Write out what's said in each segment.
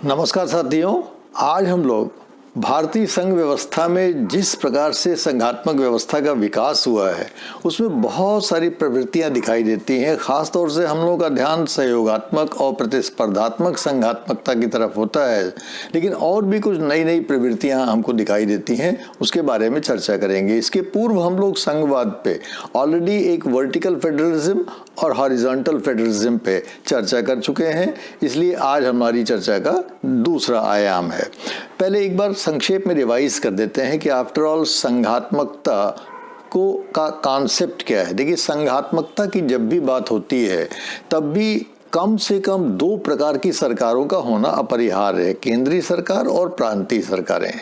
नमस्कार साथियों, आज हम लोग भारतीय संघ व्यवस्था में जिस प्रकार से संघात्मक व्यवस्था का विकास हुआ है उसमें बहुत सारी प्रवृत्तियां दिखाई देती हैं। खास तौर से हम लोगों का ध्यान सहयोगात्मक और प्रतिस्पर्धात्मक संघात्मकता की तरफ होता है, लेकिन और भी कुछ नई नई प्रवृत्तियां हमको दिखाई देती हैं, उसके बारे में चर्चा करेंगे। इसके पूर्व हम लोग संघवाद पे ऑलरेडी एक वर्टिकल फेडरलिज्म और हॉरिजॉन्टल फेडरलिज्म पे चर्चा कर चुके हैं, इसलिए आज हमारी चर्चा का दूसरा आयाम है। पहले एक बार संक्षेप में रिवाइज कर देते हैं कि आफ्टर ऑल संघात्मकता का कॉन्सेप्ट क्या है। देखिए, संघात्मकता की जब भी बात होती है तब भी कम से कम दो प्रकार की सरकारों का होना अपरिहार्य है, केंद्रीय सरकार और प्रांतीय सरकारें।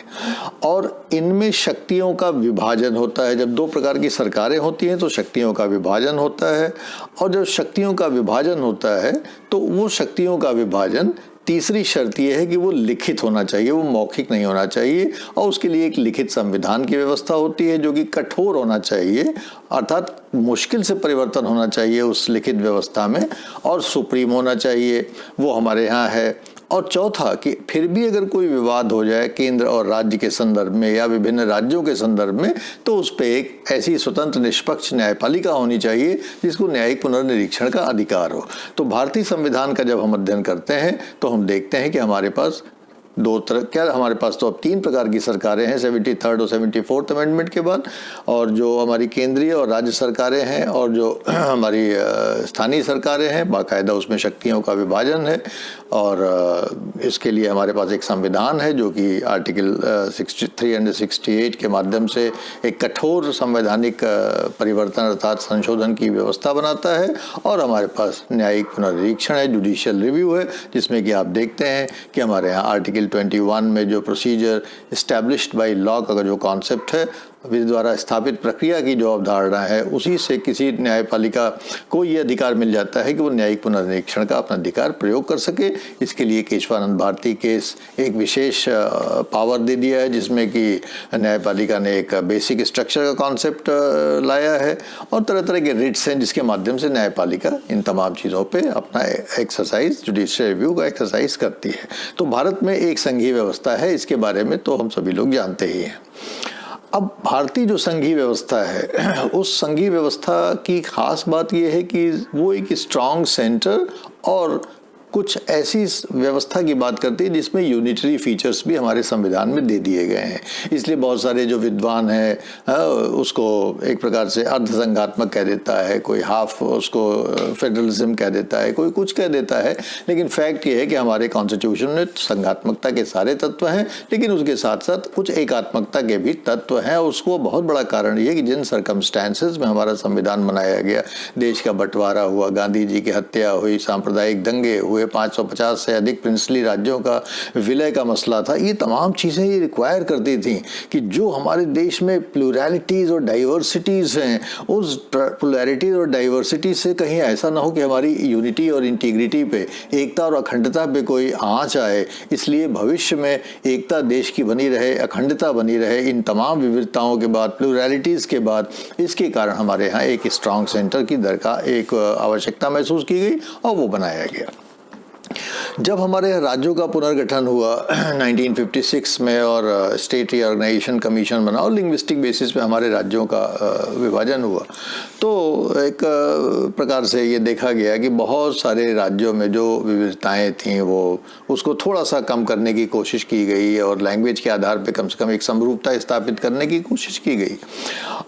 और इनमें शक्तियों का विभाजन होता है। जब दो प्रकार की सरकारें होती हैं तो शक्तियों का विभाजन होता है, और जब शक्तियों का विभाजन होता है तो वो शक्तियों का विभाजन, तीसरी शर्त यह है कि वो लिखित होना चाहिए, वो मौखिक नहीं होना चाहिए, और उसके लिए एक लिखित संविधान की व्यवस्था होती है जो कि कठोर होना चाहिए, अर्थात मुश्किल से परिवर्तन होना चाहिए उस लिखित व्यवस्था में, और सुप्रीम होना चाहिए, वो हमारे यहाँ है। और चौथा कि फिर भी अगर कोई विवाद हो जाए केंद्र और राज्य के संदर्भ में या विभिन्न राज्यों के संदर्भ में, तो उस पर एक ऐसी स्वतंत्र निष्पक्ष न्यायपालिका होनी चाहिए जिसको न्यायिक पुनर्निरीक्षण का अधिकार हो। तो भारतीय संविधान का जब हम अध्ययन करते हैं तो हम देखते हैं कि हमारे पास हमारे पास तो अब तीन प्रकार की सरकारें हैं, 73rd और 74th अमेंडमेंट के बाद, और जो हमारी केंद्रीय और राज्य सरकारें हैं और जो हमारी स्थानीय सरकारें हैं, बाकायदा उसमें शक्तियों का विभाजन है। और इसके लिए हमारे पास एक संविधान है जो कि आर्टिकल 368 के माध्यम से एक कठोर संवैधानिक परिवर्तन अर्थात संशोधन की व्यवस्था बनाता है। और हमारे पास न्यायिक पुनर्निरीक्षण है, जुडिशियल रिव्यू है, जिसमें कि आप देखते हैं कि हमारे यहाँ आर्टिकल 21 में जो प्रोसीजर इस्टेब्लिश्ड बाय लॉ का जो कॉन्सेप्ट है, विधि द्वारा स्थापित प्रक्रिया की जो अवधारणा है, उसी से किसी न्यायपालिका को ये अधिकार मिल जाता है कि वो न्यायिक पुनर्निरीक्षण का अपना अधिकार प्रयोग कर सके। इसके लिए केशवानंद भारती केस एक विशेष पावर दे दिया है, जिसमें कि न्यायपालिका ने एक बेसिक स्ट्रक्चर का कॉन्सेप्ट लाया है, और तरह तरह के रिट्स हैं जिसके माध्यम से न्यायपालिका इन तमाम चीज़ों पर अपना एक्सरसाइज, जुडिशियल रिव्यू का एक्सरसाइज करती है। तो भारत में एक संघीय व्यवस्था है, इसके बारे में तो हम सभी लोग जानते ही हैं। अब भारतीय जो संघीय व्यवस्था है, उस संघीय व्यवस्था की खास बात यह है कि वो एक स्ट्रॉन्ग सेंटर और कुछ ऐसी व्यवस्था की बात करती है जिसमें यूनिटरी फीचर्स भी हमारे संविधान में दे दिए गए हैं। इसलिए बहुत सारे जो विद्वान हैं उसको एक प्रकार से अर्धसंघात्मक कह देता है, कोई हाफ उसको फेडरलिज्म कह देता है, कोई कुछ कह देता है, लेकिन फैक्ट ये है कि हमारे कॉन्स्टिट्यूशन में संघात्मकता के सारे तत्व हैं, लेकिन उसके साथ साथ कुछ एकात्मकता के भी तत्व हैं। उसको बहुत बड़ा कारण ये कि जिन सर्कमस्टेंसेस में हमारा संविधान बनाया गया, देश का बंटवारा हुआ, गांधी जी की हत्या हुई, सांप्रदायिक दंगे हुए, 550 से अधिक प्रिंसली राज्यों का विलय का मसला था, ये तमाम चीज़ें ये रिक्वायर करती थी कि जो हमारे देश में प्लूरैलिटीज़ और डाइवर्सिटीज़ हैं, उस प्लूरैलिटीज़ और डाइवर्सिटी से कहीं ऐसा ना हो कि हमारी यूनिटी और इंटीग्रिटी पे, एकता और अखंडता पे कोई आँच आए। इसलिए भविष्य में एकता देश की बनी रहे, अखंडता बनी रहे, इन तमाम विविधताओं के बाद, प्लूरैलिटीज़ के बाद, इसके कारण हमारे यहाँ एक स्ट्रॉन्ग सेंटर की एक आवश्यकता महसूस की गई और वो बनाया गया। जब हमारे राज्यों का पुनर्गठन हुआ 1956 में और स्टेट रीऑर्गेनाइजेशन कमीशन बना और लिंग्विस्टिक बेसिस पे हमारे राज्यों का विभाजन हुआ, तो एक प्रकार से ये देखा गया कि बहुत सारे राज्यों में जो विविधताएं थीं वो उसको थोड़ा सा कम करने की कोशिश की गई और लैंग्वेज के आधार पे कम से कम एक समरूपता स्थापित करने की कोशिश की गई।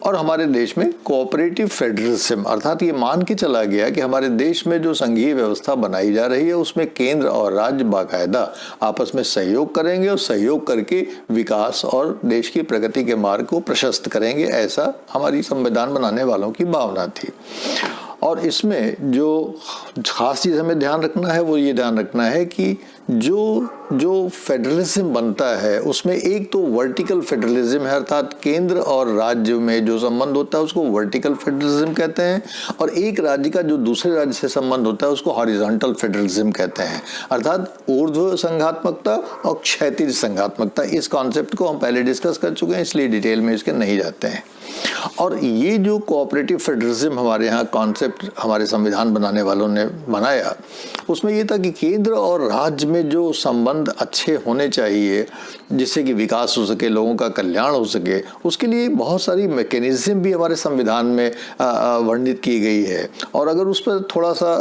और हमारे देश में कोऑपरेटिव फेडरलिज्म अर्थात ये मान के चला गया कि हमारे देश में जो संघीय व्यवस्था बनाई जा रही है उसमें केंद्र और राज्य बाकायदा आपस में सहयोग करेंगे और सहयोग करके विकास और देश की प्रगति के मार्ग को प्रशस्त करेंगे, ऐसा हमारी संविधान बनाने वालों की भावना थी। और इसमें जो खास चीज़ हमें ध्यान रखना है वो ये ध्यान रखना है कि जो फेडरलिज्म बनता है उसमें एक तो वर्टिकल फेडरलिज्म है, अर्थात केंद्र और राज्य में जो संबंध होता है उसको वर्टिकल फेडरलिज्म कहते हैं, और एक राज्य का जो दूसरे राज्य से संबंध होता है उसको हॉरिजॉन्टल फेडरलिज्म कहते हैं, अर्थात ऊर्ध्व संघात्मकता और क्षैतिज संघात्मकता। इस कॉन्सेप्ट को हम पहले डिस्कस कर चुके हैं, इसलिए डिटेल में इसके नहीं जाते हैं। और ये जो कोऑपरेटिव फेडरलिज्म हमारे यहाँ कॉन्सेप्ट हमारे संविधान बनाने वालों ने बनाया, उसमें ये था कि केंद्र और राज्य में जो संबंध संबंध अच्छे होने चाहिए जिससे कि विकास हो सके, लोगों का कल्याण हो सके। उसके लिए बहुत सारी मैकेनिज्म भी हमारे संविधान में वर्णित की गई है। और अगर उस पर थोड़ा सा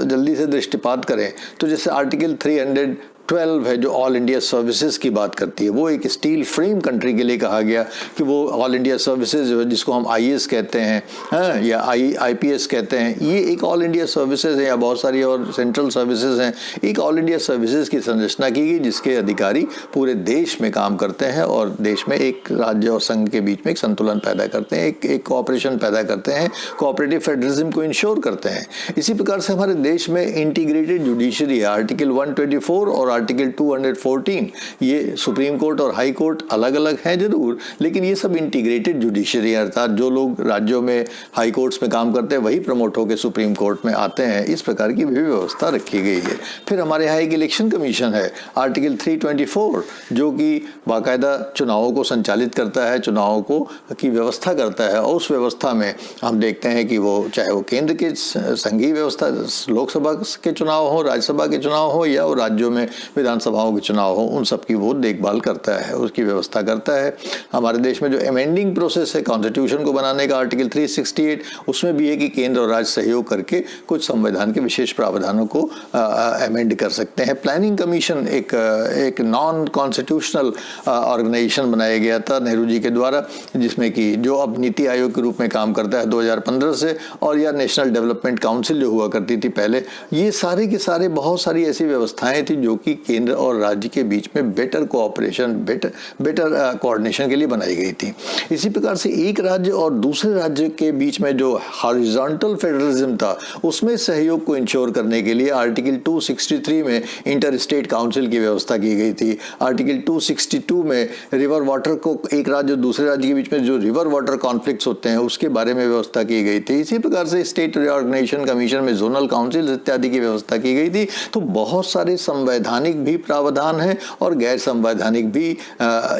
जल्दी से दृष्टिपात करें तो जैसे आर्टिकल 312 है जो ऑल इंडिया सर्विसेज की बात करती है, वो एक स्टील फ्रेम कंट्री के लिए कहा गया कि वो ऑल इंडिया सर्विसेज जिसको हम आईएएस कहते हैं, हाँ, या आईपीएस कहते हैं, ये एक ऑल इंडिया सर्विसेज है, या बहुत सारी और सेंट्रल सर्विसेज हैं। एक ऑल इंडिया सर्विसेज की संरचना की गई जिसके अधिकारी पूरे देश में काम करते हैं और देश में एक राज्य और संघ के बीच में एक संतुलन पैदा करते हैं, एक कोऑपरेशन पैदा करते हैं, कोऑपरेटिव फेडरलिज्म को इंश्योर करते हैं। इसी प्रकार से हमारे देश में इंटीग्रेटेड जुडिशरी है, आर्टिकल 124 और आर्टिकल 214। ये सुप्रीम कोर्ट और हाई कोर्ट अलग अलग हैं जरूर, लेकिन ये सब इंटीग्रेटेड जुडिशरी है, अर्थात जो लोग राज्यों में हाई कोर्ट्स में काम करते हैं वही प्रमोट होकर सुप्रीम कोर्ट में आते हैं। इस प्रकार की भी व्यवस्था रखी गई है। फिर हमारे यहाँ एक इलेक्शन कमीशन है, आर्टिकल 324, जो कि बाकायदा चुनावों को संचालित करता है, चुनावों को की व्यवस्था करता है। और उस व्यवस्था में हम देखते हैं कि वो चाहे वो केंद्र के संघीय व्यवस्था, लोकसभा के चुनाव हो, राज्यसभा के चुनाव हो, या वो राज्यों में विधानसभाओं के चुनाव हो, उन सब की वो देखभाल करता है, उसकी व्यवस्था करता है। हमारे देश में जो अमेंडिंग प्रोसेस है कॉन्स्टिट्यूशन को बनाने का, आर्टिकल 368, उसमें भी है कि केंद्र और राज्य सहयोग करके कुछ संविधान के विशेष प्रावधानों को अमेंड कर सकते हैं। प्लानिंग कमीशन एक नॉन कॉन्स्टिट्यूशनल ऑर्गेनाइजेशन बनाया गया था नेहरू जी के द्वारा, जिसमें कि जो अब नीति आयोग के रूप में काम करता है 2015 से, और या नेशनल डेवलपमेंट काउंसिल जो हुआ करती थी पहले। ये सारे के सारे बहुत सारी ऐसी व्यवस्थाएं थी जो कि केंद्र और राज्य के बीच में बेटर कोऑपरेशन, बेटर कोऑर्डिनेशन के लिए बनाई गई थी। इसी प्रकार से एक राज्य और दूसरे राज्य के बीच में जो हॉरिजॉन्टल फेडरलिज्म था, उसमें सहयोग को इंश्योर करने के लिए आर्टिकल 263 में इंटर स्टेट काउंसिल की व्यवस्था की गई थी। आर्टिकल 262 में रिवर वाटर को, एक राज्य और दूसरे राज्य के बीच में जो रिवर वाटर कॉन्फ्लिक्ट्स होते हैं उसके बारे में व्यवस्था की गई थी। इसी प्रकार से स्टेट रिऑर्गेनाइजेशन कमीशन में जोनल काउंसिल इत्यादि की व्यवस्था की गई थी। तो बहुत सारे संवैधानिक भी प्रावधान हैं और गैर संवैधानिक भी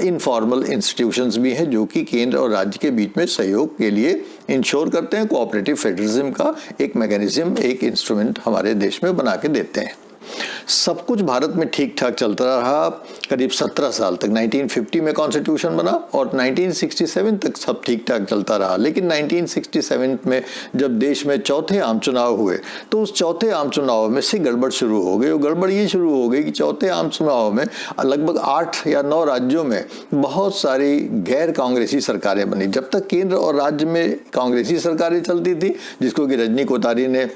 इनफॉर्मल इंस्टीट्यूशंस भी हैं जो कि केंद्र और राज्य के बीच में सहयोग के लिए इंश्योर करते हैं। कोऑपरेटिव फेडरलिज्म का एक मैकेनिज्म, एक इंस्ट्रूमेंट हमारे देश में बना के देते हैं। सब कुछ भारत में ठीक ठाक चलता रहा करीब 17 साल तक। 1950 में कॉन्स्टिट्यूशन बना और 1967 तक सब ठीक ठाक चलता रहा। लेकिन 1967 में जब देश में चौथे आम चुनाव हुए तो उस चौथे आम चुनाव में से गड़बड़ शुरू हो गई। और गड़बड़ ये शुरू हो गई कि चौथे आम चुनाव में लगभग 8 या 9 राज्यों में बहुत सारी गैर कांग्रेसी सरकारें बनी। जब तक केंद्र और राज्य में कांग्रेसी सरकारें चलती थी, जिसको कि रजनी कोठारी ने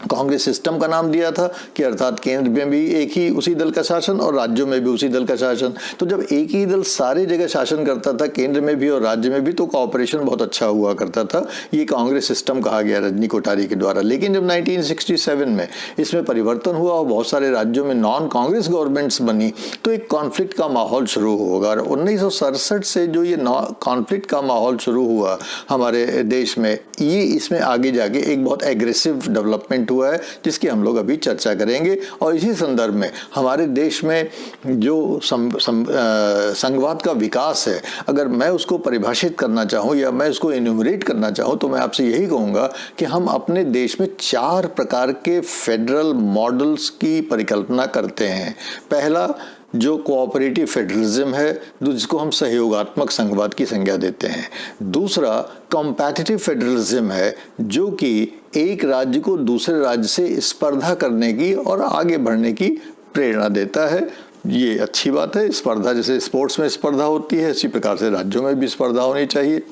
कांग्रेस सिस्टम का नाम दिया था, कि अर्थात केंद्र में भी एक ही उसी दल का शासन और राज्यों में भी उसी दल का शासन। तो जब एक ही दल सारी जगह शासन करता था, केंद्र में भी और राज्य में भी, तो कोऑपरेशन बहुत अच्छा हुआ करता था। ये कांग्रेस सिस्टम कहा गया रजनी कोठारी के द्वारा। लेकिन जब 1967 में इसमें परिवर्तन हुआ और बहुत सारे राज्यों में नॉन कांग्रेस गवर्नमेंट्स बनी, तो एक कॉन्फ्लिक्ट का माहौल शुरू होगा। और 1967 से जो ये कॉन्फ्लिक्ट का माहौल शुरू हुआ हमारे देश में, ये इसमें आगे जाके एक बहुत एग्रेसिव डेवलपमेंट हुआ है जिसकी हम लोग अभी चर्चा करेंगे। और इसी संदर्भ में हमारे देश में जो संघवाद का विकास है, अगर मैं उसको परिभाषित करना चाहूँ या मैं उसको इन्यूमरेट करना चाहूँ तो मैं आपसे यही कहूँगा कि हम अपने देश में 4 प्रकार के फेडरल मॉडल्स की परिकल्पना करते हैं। पहला जो कोऑपरेटिव फेडरलिज्म है, जिसको हम सहयोगात्मक संघवाद की संज्ञा देते हैं। दूसरा कॉम्पिटिटिव फेडरलिज्म है, जो कि एक राज्य को दूसरे राज्य से स्पर्धा करने की और आगे बढ़ने की प्रेरणा देता है। ये अच्छी बात है। स्पर्धा, जैसे स्पोर्ट्स में स्पर्धा होती है, इसी प्रकार से राज्यों में भी स्पर्धा होनी चाहिए।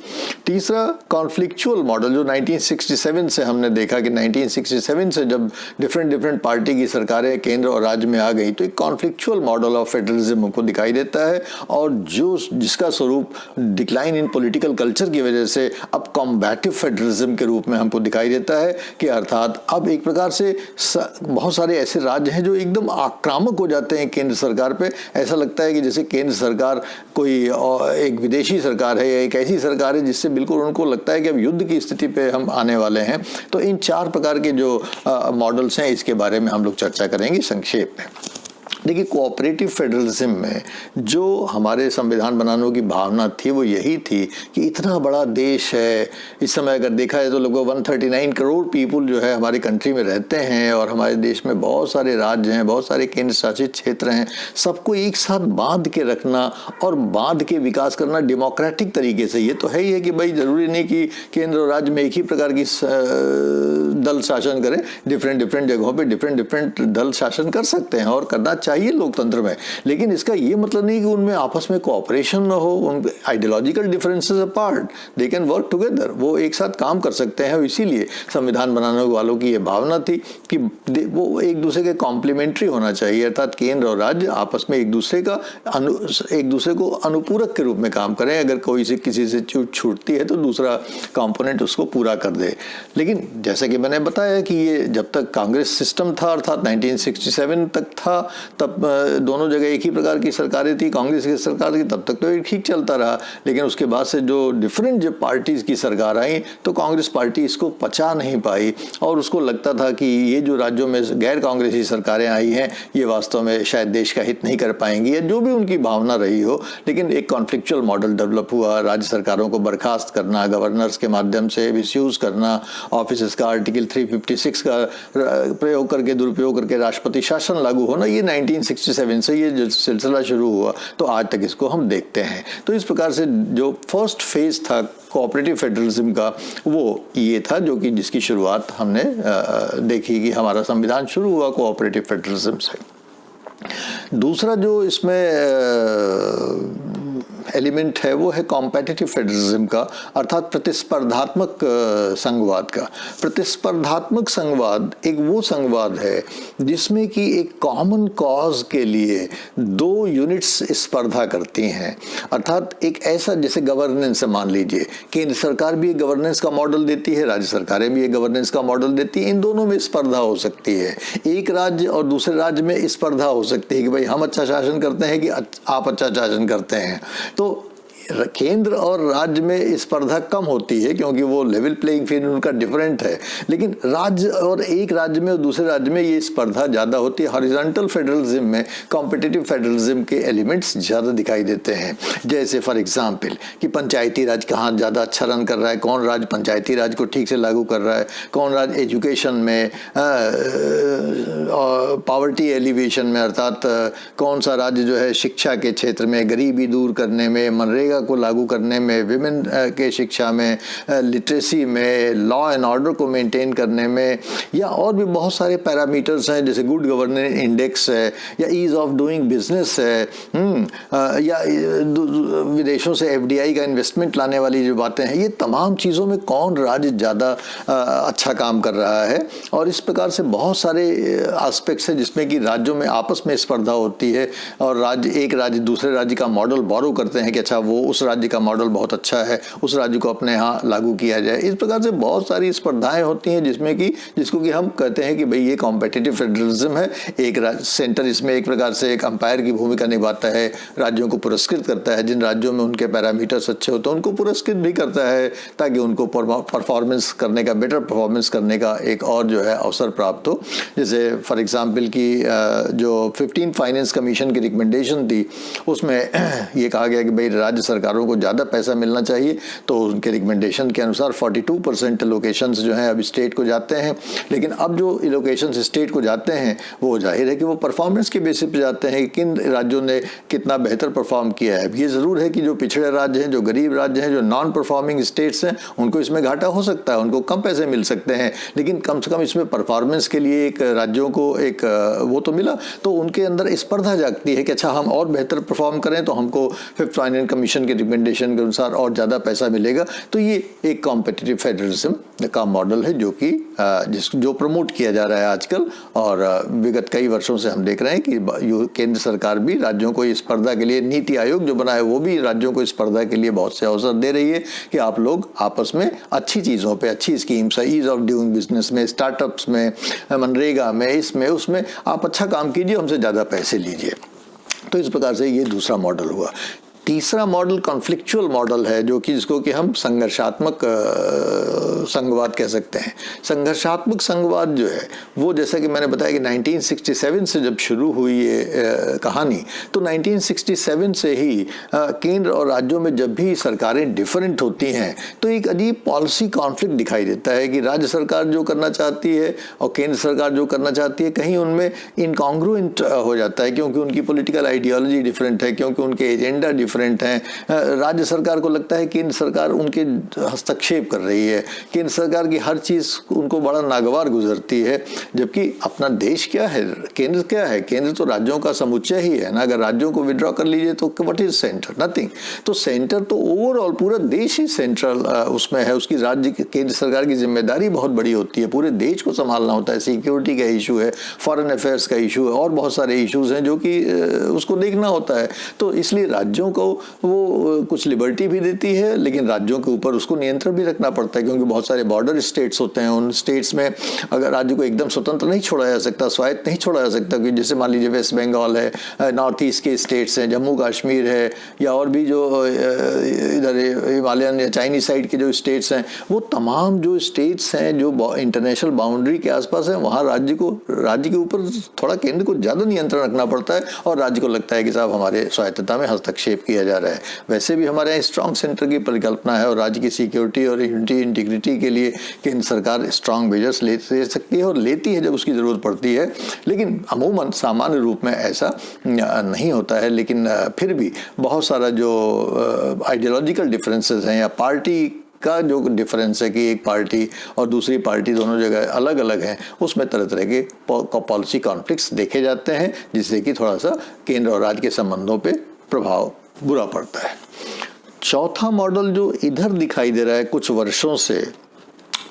तीसरा कॉन्फ्लिक्चुअल मॉडल, जो 1967 से हमने देखा कि 1967 से जब डिफरेंट पार्टी की सरकारें केंद्र और राज्य में आ गई, तो एक कॉन्फ्लिक्चुअल मॉडल ऑफ फेडरलिज्म को दिखाई देता है। और जिसका स्वरूप डिक्लाइन इन पॉलिटिकल कल्चर की वजह से अब कॉम्बैटिव फेडरलिज्म के रूप में हमको दिखाई देता है, कि अर्थात अब एक प्रकार से बहुत सारे ऐसे राज्य हैं जो एकदम आक्रामक हो जाते हैं केंद्र सरकार पे। ऐसा लगता है कि जैसे केंद्र सरकार कोई एक विदेशी सरकार है या एक ऐसी सरकार है जिससे बिल्कुल उनको लगता है कि अब युद्ध की स्थिति पे हम आने वाले हैं। तो इन 4 प्रकार के जो मॉडल्स हैं, इसके बारे में हम लोग चर्चा करेंगे संक्षेप में। देखिए, कोऑपरेटिव फेडरलिज्म में जो हमारे संविधान बनाने की भावना थी वो यही थी कि इतना बड़ा देश है, इस समय अगर देखा जाए तो लगभग 139 करोड़ पीपल जो है हमारी कंट्री में रहते हैं और हमारे देश में बहुत सारे राज्य हैं, बहुत सारे केंद्र शासित क्षेत्र हैं, सबको एक साथ बांध के रखना और बांध के विकास करना डेमोक्रेटिक तरीके से। ये तो है ही है कि भाई ज़रूरी नहीं कि केंद्र और राज्य में एक ही प्रकार की दल शासन करें, डिफरेंट जगहों पे डिफरेंट दल शासन कर सकते हैं और करना चाहिए लोकतंत्र में, लेकिन इसका ये मतलब नहीं कि उनमें आपस में कोऑपरेशन न हो। उन ideological differences apart, they can work together, वो एक साथ काम कर सकते हैं। इसीलिए संविधान बनाने वालों की ये भावना थी कि वो एक दूसरे के कॉम्प्लीमेंट्री होना चाहिए, अर्थात केंद्र और राज्य आपस में एक दूसरे को अनुपूरक के रूप में काम करें। अगर कोई से किसी से छूटती है तो दूसरा कंपोनेंट उसको पूरा कर दे। लेकिन जैसा कि मैंने बताया कि ये जब तक कांग्रेस सिस्टम था, अर्थात 1967 तक था, तब दोनों जगह एक ही प्रकार की सरकारें थी, कांग्रेस की सरकार थी, तब तक तो ये ठीक चलता रहा। लेकिन उसके बाद से जो डिफरेंट जब पार्टीज की सरकार आई तो कांग्रेस पार्टी इसको पचा नहीं पाई और उसको लगता था कि ये जो राज्यों में गैर कांग्रेसी सरकारें आई हैं ये वास्तव में शायद देश का हित नहीं कर पाएंगी, या जो भी उनकी भावना रही हो। लेकिन एक कॉन्फ्लिक्चुअल मॉडल डेवलप हुआ, राज्य सरकारों को बर्खास्त करना, गवर्नर्स के माध्यम से मिसयूज करना, ऑफिस का आर्टिकल 356 का प्रयोग करके, दुरुपयोग करके राष्ट्रपति शासन लागू होना, ये 1967 से ये जो सिलसिला शुरू हुआ तो आज तक इसको हम देखते हैं। तो इस प्रकार से जो फर्स्ट फेज था कोऑपरेटिव फेडरलिज्म का वो ये था, जो कि जिसकी शुरुआत हमने देखी कि हमारा संविधान शुरू हुआ कोऑपरेटिव फेडरलिज्म से। दूसरा जो इसमें एलिमेंट है वो है कॉम्पिटिटिव फेडरलिज्म का, अर्थात प्रतिस्पर्धात्मक संघवाद का। प्रतिस्पर्धात्मक संघवाद एक वो संघवाद है जिसमें कि एक कॉमन कॉज के लिए दो यूनिट्स स्पर्धा करती हैं। अर्थात एक ऐसा, जैसे गवर्नेंस मान लीजिए, केंद्र सरकार भी एक गवर्नेंस का मॉडल देती है, राज्य सरकारें भी एक गवर्नेंस का मॉडल देती हैं, इन दोनों में स्पर्धा हो सकती है। एक राज्य और दूसरे राज्य में स्पर्धा हो सकती है कि भाई हम अच्छा शासन करते हैं कि आप अच्छा शासन करते हैं। तो केंद्र और राज्य में स्पर्धा कम होती है क्योंकि वो लेवल प्लेइंग फील्ड उनका डिफरेंट है, लेकिन राज्य और एक राज्य में और दूसरे राज्य में ये स्पर्धा ज़्यादा होती है। हॉरिजॉन्टल फेडरलिज्म में कॉम्पिटिटिव फेडरलिज्म के एलिमेंट्स ज़्यादा दिखाई देते हैं। जैसे फॉर एग्जांपल कि पंचायती राज कहाँ ज़्यादा अच्छा रन कर रहा है, कौन राज्य पंचायती राज को ठीक से लागू कर रहा है, कौन राज्य एजुकेशन में, पॉवर्टी एलिवेशन में, अर्थात कौन सा राज्य जो है शिक्षा के क्षेत्र में, गरीबी दूर करने में, मनरेगा को लागू करने में, विमेन के शिक्षा में, लिटरेसी में, लॉ एंड ऑर्डर को मेंटेन करने में, या और भी बहुत सारे पैरामीटर्स हैं जैसे गुड गवर्नेंस इंडेक्स है या ईज ऑफ डूइंग बिजनेस है, या विदेशों से एफडीआई का इन्वेस्टमेंट लाने वाली जो बातें हैं, ये तमाम चीज़ों में कौन राज्य ज़्यादा अच्छा काम कर रहा है। और इस प्रकार से बहुत सारे एस्पेक्ट्स हैं जिसमें कि राज्यों में आपस में स्पर्धा होती है और एक राज्य दूसरे राज्य का मॉडल बोरो करते हैं कि अच्छा वो उस राज्य का मॉडल बहुत अच्छा है, उस राज्य को अपने यहाँ लागू किया जाए। इस प्रकार से बहुत सारी स्पर्धाएं होती हैं जिसको कि हम कहते हैं कि भाई ये कॉम्पिटिटिव फेडरलिज्म है। एक सेंटर इसमें एक प्रकार से एक अंपायर की भूमिका निभाता है, राज्यों को पुरस्कृत करता है, जिन राज्यों में उनके पैरामीटर्स अच्छे होते हैं उनको पुरस्कृत भी करता है ताकि उनको परफॉर्मेंस करने का, बेटर परफॉर्मेंस करने का एक और जो है अवसर प्राप्त हो। जैसे फॉर एग्जाम्पल की जो 15 फाइनेंस कमीशन की रिकमेंडेशन थी उसमें ये कहा गया कि भाई राज्य सरकारों को ज़्यादा पैसा मिलना चाहिए, तो उनके रिकमेंडेशन के अनुसार 42% एलोकेशंस जो हैं अब स्टेट को जाते हैं। लेकिन अब जो एलोकेशंस स्टेट को जाते हैं वो जाहिर है कि वो परफॉर्मेंस के बेसिस पे जाते हैं कि किन राज्यों ने कितना बेहतर परफॉर्म किया है। ये ज़रूर है कि जो पिछड़े राज्य हैं, जो गरीब राज्य हैं, जो नॉन परफॉर्मिंग स्टेट्स हैं, उनको इसमें घाटा हो सकता है, उनको कम पैसे मिल सकते हैं, लेकिन कम से कम इसमें परफॉर्मेंस के लिए एक राज्यों को एक वो तो मिला, तो उनके अंदर स्पर्धा जागती है कि अच्छा हम और बेहतर परफॉर्म करें तो हमको 5th फाइनेंस कमीशन के रिकमेंडेशन के अनुसार और ज़्यादा पैसा मिलेगा। तो ये एक कॉम्पिटिटिव फेडरलिज्म का मॉडल है जो प्रमोट किया जा रहा है आजकल, और विगत कई वर्षों से हम देख रहे हैं कि केंद्र सरकार भी राज्यों को स्पर्धा के लिए, नीति आयोग जो बना है वो भी राज्यों को स्पर्धा के लिए बहुत से अवसर दे रही है कि आप लोग आपस में अच्छी चीज़ों पे, अच्छी स्कीम्स है, ईज ऑफ डूइंग बिजनेस में, स्टार्टअप्स में, मनरेगा में, इसमें उसमें आप अच्छा काम कीजिए, हमसे ज़्यादा पैसे लीजिए। तो इस प्रकार से ये दूसरा मॉडल हुआ। तीसरा मॉडल कॉन्फ्लिक्चुअल मॉडल है, जो कि जिसको कि हम संघर्षात्मक संघवाद कह सकते हैं। संघर्षात्मक संघवाद जो है वो, जैसा कि मैंने बताया कि 1967 से जब शुरू हुई ये कहानी, तो 1967 से ही केंद्र और राज्यों में जब भी सरकारें डिफरेंट होती हैं तो एक अजीब पॉलिसी कॉन्फ्लिक्ट दिखाई देता है कि राज्य सरकार जो करना चाहती है और केंद्र सरकार जो करना चाहती है, कहीं उनमें इनकॉन्ग्रुएंट हो जाता है, क्योंकि उनकी पॉलिटिकल आइडियोलॉजी डिफरेंट है, क्योंकि उनके एजेंडा डिफरेंट हैं। राज्य सरकार को लगता है केंद्र सरकार उनके हस्तक्षेप कर रही है, केंद्र सरकार की हर चीज़ उनको बड़ा नागवार गुजरती है, जबकि अपना देश क्या है, केंद्र क्या है? केंद्र तो राज्यों का समुच्चय ही है ना। अगर राज्यों को विड्रॉ कर लीजिए तो व्हाट इज सेंटर? नथिंग। तो सेंटर तो ओवरऑल पूरा देश ही सेंट्रल उसमें है, उसकी राज्य केंद्र सरकार की जिम्मेदारी बहुत बड़ी होती है, पूरे देश को संभालना होता है। सिक्योरिटी का इशू है, फॉरेन अफेयर्स का इशू है, और बहुत सारे इश्यूज हैं जो कि उसको देखना होता है। तो इसलिए राज्यों को वो कुछ लिबर्टी भी देती है, लेकिन राज्यों के ऊपर उसको नियंत्रण भी रखना पड़ता है, क्योंकि बहुत सारे बॉर्डर स्टेट्स होते हैं। उन स्टेट्स में अगर राज्य को एकदम स्वतंत्र नहीं छोड़ा जा सकता, स्वायत्त नहीं छोड़ा जा सकता, कि जैसे मान लीजिए वेस्ट बंगाल है, नॉर्थ ईस्ट के स्टेट्स हैं, जम्मू कश्मीर है, या और भी जो इधर हिमालयन या चाइनीज साइड के जो स्टेट्स हैं, वो तमाम जो स्टेट्स हैं जो इंटरनेशनल बाउंड्री के आसपास हैं, वहाँ राज्य के ऊपर थोड़ा केंद्र को ज़्यादा नियंत्रण रखना पड़ता है, और राज्य को लगता है कि साहब हमारे स्वायत्तता में हस्तक्षेप किया जा रहा है। वैसे भी हमारे यहाँ स्ट्रॉन्ग सेंटर की परिकल्पना है, और राज्य की सिक्योरिटी और यूनिटी इंटीग्रिटी के लिए केंद्र सरकार स्ट्रॉन्ग मेजर्स ले सकती है और लेती है जब उसकी ज़रूरत पड़ती है। लेकिन अमूमन सामान्य रूप में ऐसा नहीं होता है। लेकिन फिर भी बहुत सारा जो आइडियोलॉजिकल डिफरेंसेस हैं या पार्टी का जो डिफरेंस है कि एक पार्टी और दूसरी पार्टी दोनों जगह अलग अलग हैं, उसमें तरह तरह के पॉलिसी कॉन्फ्लिक्ट्स देखे जाते हैं, जिससे कि थोड़ा सा केंद्र और राज्य के संबंधों पे प्रभाव बुरा पड़ता है। चौथा मॉडल जो इधर दिखाई दे रहा है कुछ वर्षों से,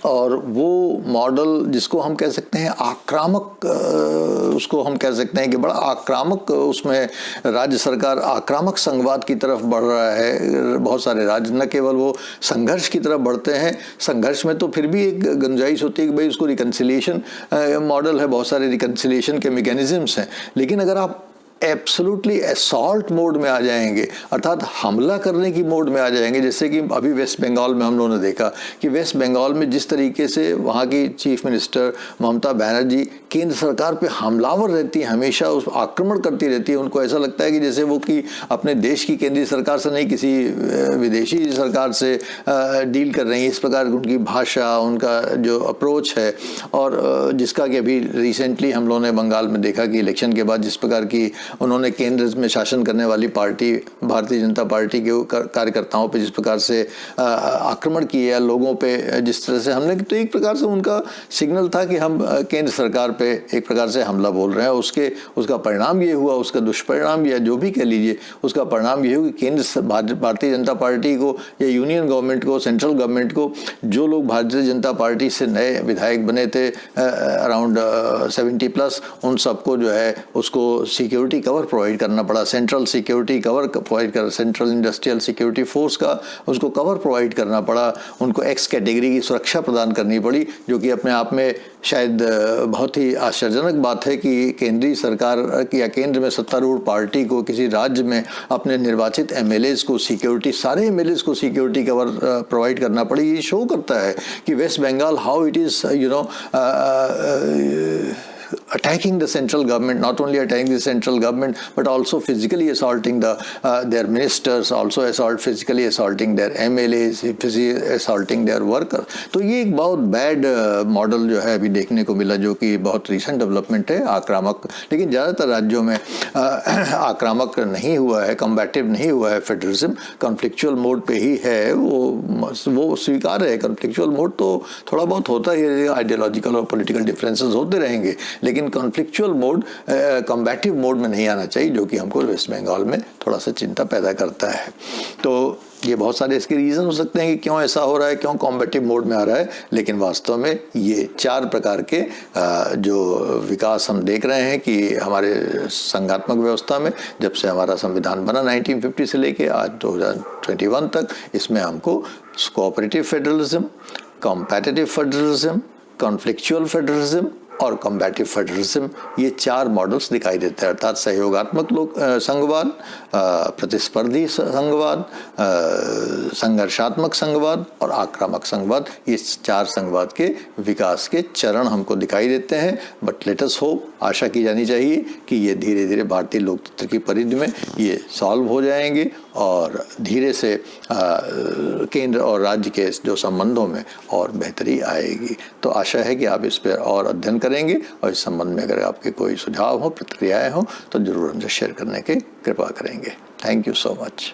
और वो मॉडल जिसको हम कह सकते हैं आक्रामक, उसको हम कह सकते हैं कि बड़ा आक्रामक, उसमें राज्य सरकार आक्रामक संघवाद की तरफ बढ़ रहा है। बहुत सारे राज्य न केवल वो संघर्ष की तरफ बढ़ते हैं, संघर्ष में तो फिर भी एक गुंजाइश होती है कि भाई उसको रिकन्सिलिएशन मॉडल है, बहुत सारे रिकन्सिलिएशन के मैकेनिज्म्स हैं। लेकिन अगर आप एब्सोल्युटली असॉल्ट मोड में आ जाएंगे, अर्थात हमला करने की मोड में आ जाएंगे, जैसे कि अभी वेस्ट बंगाल में हम लोगों ने देखा कि वेस्ट बंगाल में जिस तरीके से वहाँ की चीफ मिनिस्टर ममता बनर्जी केंद्र सरकार पे हमलावर रहती है, हमेशा उस आक्रमण करती रहती है। उनको ऐसा लगता है कि जैसे वो कि अपने देश की केंद्रीय सरकार से नहीं, किसी विदेशी सरकार से डील कर रही है। इस प्रकार उनकी भाषा, उनका जो अप्रोच है, और जिसका कि अभी रिसेंटली हम लोगों ने बंगाल में देखा कि इलेक्शन के बाद जिस प्रकार की उन्होंने केंद्र में शासन करने वाली पार्टी भारतीय जनता पार्टी के कार्यकर्ताओं पे जिस प्रकार से आक्रमण किया, लोगों पे जिस तरह से हमने, तो एक प्रकार से उनका सिग्नल था कि हम केंद्र सरकार पे एक प्रकार से हमला बोल रहे हैं। उसका परिणाम ये हुआ, उसका दुष्परिणाम या जो भी कह लीजिए, उसका परिणाम ये हुआ कि केंद्र भारतीय जनता पार्टी को या यूनियन गवर्नमेंट को, सेंट्रल गवर्नमेंट को, जो लोग भारतीय जनता पार्टी से नए विधायक बने थे अराउंड 70+, उन सबको जो है उसको सिक्योरिटी कवर प्रोवाइड करना पड़ा, सेंट्रल सिक्योरिटी कवर प्रोवाइड कर, सेंट्रल इंडस्ट्रियल सिक्योरिटी फोर्स का उसको कवर प्रोवाइड करना पड़ा। उनको एक्स कैटेगरी की सुरक्षा प्रदान करनी पड़ी, जो कि अपने आप में शायद बहुत ही आश्चर्यजनक बात है कि केंद्रीय सरकार या केंद्र में सत्तारूढ़ पार्टी को किसी राज्य में अपने निर्वाचित एमएलएज को सिक्योरिटी, सारे एमएलएज को सिक्योरिटी कवर प्रोवाइड करना पड़ी। ये शो करता है कि West Bengal how it is attacking the central government, not only attacking the central government, but also physically assaulting their ministers, also physically assaulting their MLAs, physically assaulting their workers. तो ये एक बहुत बैड मॉडल जो है अभी देखने को मिला, जो कि बहुत रिसेंट डेवलपमेंट है, आक्रामक। लेकिन ज़्यादातर राज्यों में आक्रामक नहीं हुआ है, कम्बैटिव नहीं हुआ है। फेडरलिज्म कॉन्फ्लिक्चुअल मोड पे ही है, वो स्वीकार है। कॉन्फ्लिक्चुअल मोड तो थोड़ा बहुत होता ही है, आइडियोलॉजिकल और पॉलिटिकल डिफरेंसेस होते रहेंगे, लेकिन कॉन्फ्लिक्चुअल मोड कॉम्बैटिव मोड में नहीं आना चाहिए, जो कि हमको वेस्ट बंगाल में थोड़ा सा चिंता पैदा करता है। तो ये बहुत सारे इसके रीज़न हो सकते हैं कि क्यों ऐसा हो रहा है, क्यों कॉम्बैटिव मोड में आ रहा है, लेकिन वास्तव में ये 4 प्रकार के जो विकास हम देख रहे हैं कि हमारे संघात्मक व्यवस्था में, जब से हमारा संविधान बना 1950 से लेके आज 2021 तक, इसमें हमको cooperative federalism, competitive federalism, conflictual federalism और कॉम्बैटिव फेडरलिज्म, ये 4 मॉडल्स दिखाई देते हैं, अर्थात सहयोगात्मक संघवाद, प्रतिस्पर्धी संघवाद, संघर्षात्मक संघवाद और आक्रामक संघवाद। ये 4 संघवाद के विकास के चरण हमको दिखाई देते हैं। बट लेट अस होप, आशा की जानी चाहिए कि ये धीरे धीरे भारतीय लोकतंत्र की परिधि में ये सॉल्व हो जाएंगे और धीरे से केंद्र और राज्य के जो संबंधों में और बेहतरी आएगी। तो आशा है कि आप इस पर और अध्ययन करेंगे और इस संबंध में अगर आपके कोई सुझाव हो, प्रतिक्रियाएं हो तो जरूर हमसे शेयर करने की कृपा करेंगे। Thank you so much.